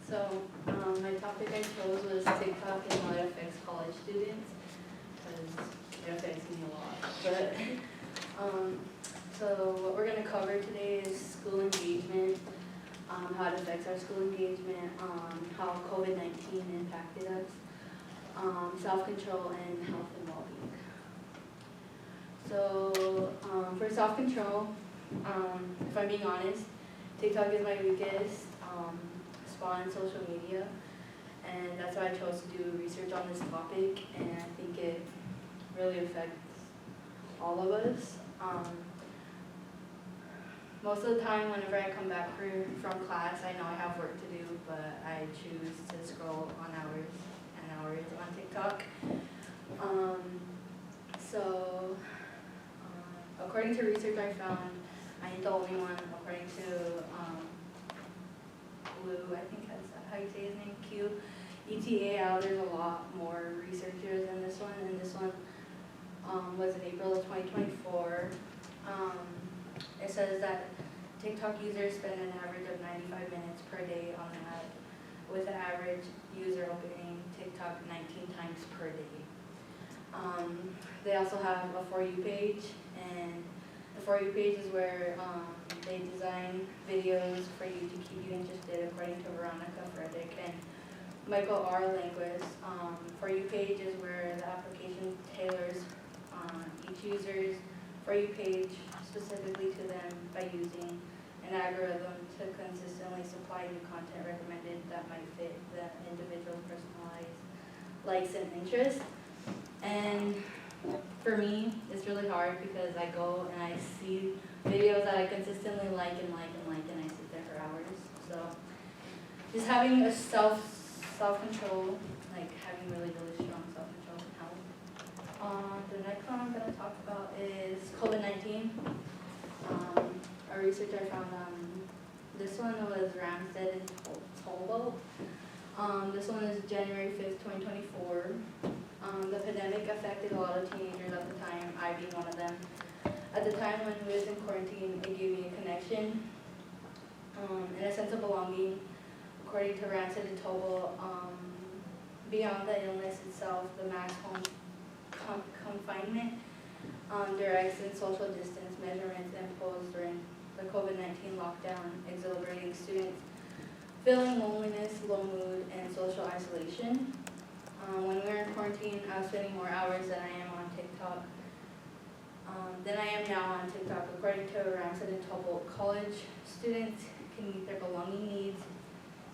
My topic I chose was TikTok and how it affects college students, because it affects me a lot. So what we're going to cover today is school engagement, how it affects our school engagement, how COVID-19 impacted us, self-control, and health and well-being. So for self-control, if I'm being honest, TikTok is my weakest spot in social media, and that's why I chose to do research on this topic, and I think it really affects all of us. Most of the time, whenever I come back from class, I know I have work to do, but I choose to scroll on hours and hours on TikTok. According to research I found, I ain't the only one. According to Q, I think that's how you say his name, Q, ETAL, there's a lot more researchers in this one, and this one was in April of 2024. It says that TikTok users spend an average of 95 minutes per day on the app, with the average user opening TikTok 19 times per day. They also have a For You page, and the For You page is where they design videos for you to keep you interested, according to Veronica Frederick and Michael R. Languis. For You page is where the application tailors each user's For You page specifically to them by using an algorithm to consistently supply new content recommended that might fit the individual's personalized likes and interests. And for me, it's really hard because I go and I see videos that I consistently like and I sit there for hours. So just having a self-control, like having really strong self-control can help. The next one I'm going to talk about is COVID-19. A researcher I found this one was Ramsted and Tolbo. This one is January 5th, 2024. The pandemic affected a lot of teenagers at the time, I being one of them. At the time when we was in quarantine, it gave me a connection and a sense of belonging. According to Ramsted and Tolbo, beyond the illness itself, the mass home confinement, directs and social distance measurements imposed during the COVID-19 lockdown, exhilarating students feeling loneliness, low mood, and social isolation. When we were in quarantine, I was spending more hours than I am on TikTok. Than I am now on TikTok. According to Ramsted and Tolbo, college students can meet their belonging needs.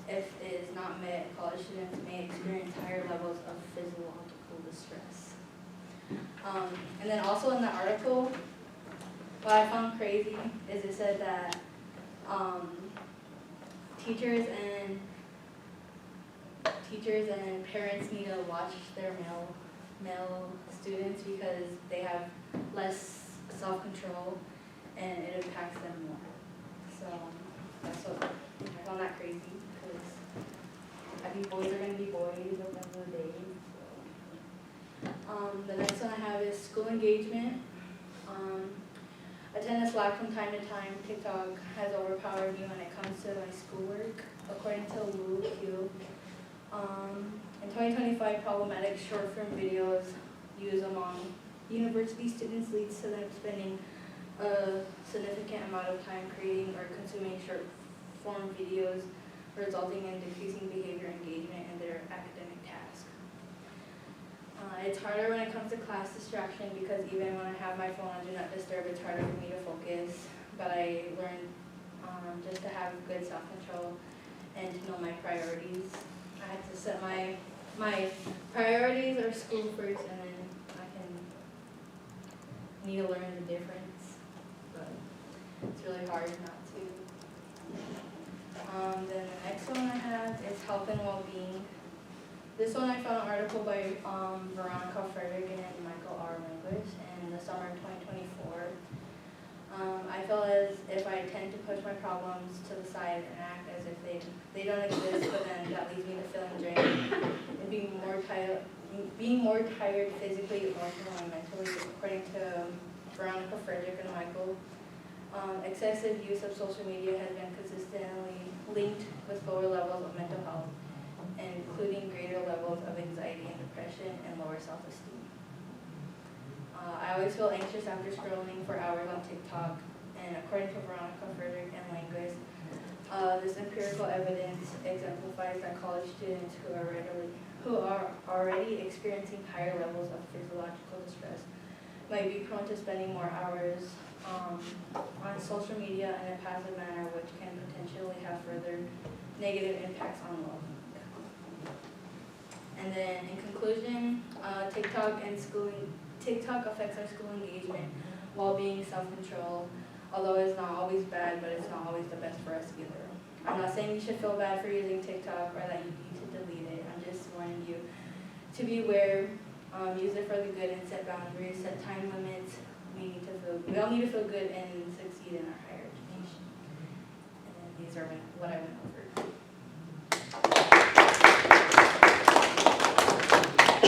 If it is not met, college students may experience higher levels of physiological distress. And then also in the article, what I found crazy is it said that teachers and parents need to watch their male students because they have less self-control and it impacts them more. So that's what I found that crazy because I think boys are going to be boys at the end of the day. So. The next one I have is school engagement. Attendance lag from time to time. TikTok has overpowered me when it comes to my schoolwork, according to Wu Q. In 2025, problematic short-form videos used among university students leads to them spending a significant amount of time creating or consuming short-form videos, resulting in decreasing behavior engagement in their academic tasks. It's harder when it comes to class distraction because even when I have my phone on Do Not Disturb, it's harder for me to focus. But I learned just to have good self-control and to know my priorities. I had to set my priorities are school first, and then I can need to learn the difference. But it's really hard not to. Then the next one I have is health and well-being. This one I found an article by Veronica Frederick and Michael R. Languis in the summer of 2024. I feel as if I tend to push my problems to the side and act as if they don't exist, but then that leaves me to feeling drained and being more tired physically, emotionally, and mentally, according to Veronica Frederick and Michael. Excessive use of social media has been consistently linked with lower levels of mental health always feel anxious after scrolling for hours on TikTok, and according to Veronica Frederick and Languis, this empirical evidence exemplifies that college students who are already experiencing higher levels of physiological distress might be prone to spending more hours on social media in a passive manner, which can potentially have further negative impacts on well-being. And then in conclusion, TikTok affects our school engagement, well-being, self-control, although it's not always bad, but it's not always the best for us either. I'm not saying you should feel bad for using TikTok or that you need to delete it. I'm just warning you to be aware, use it for the good and set boundaries, set time limits. We all need to feel good and succeed in our higher education. And then these are what I went over.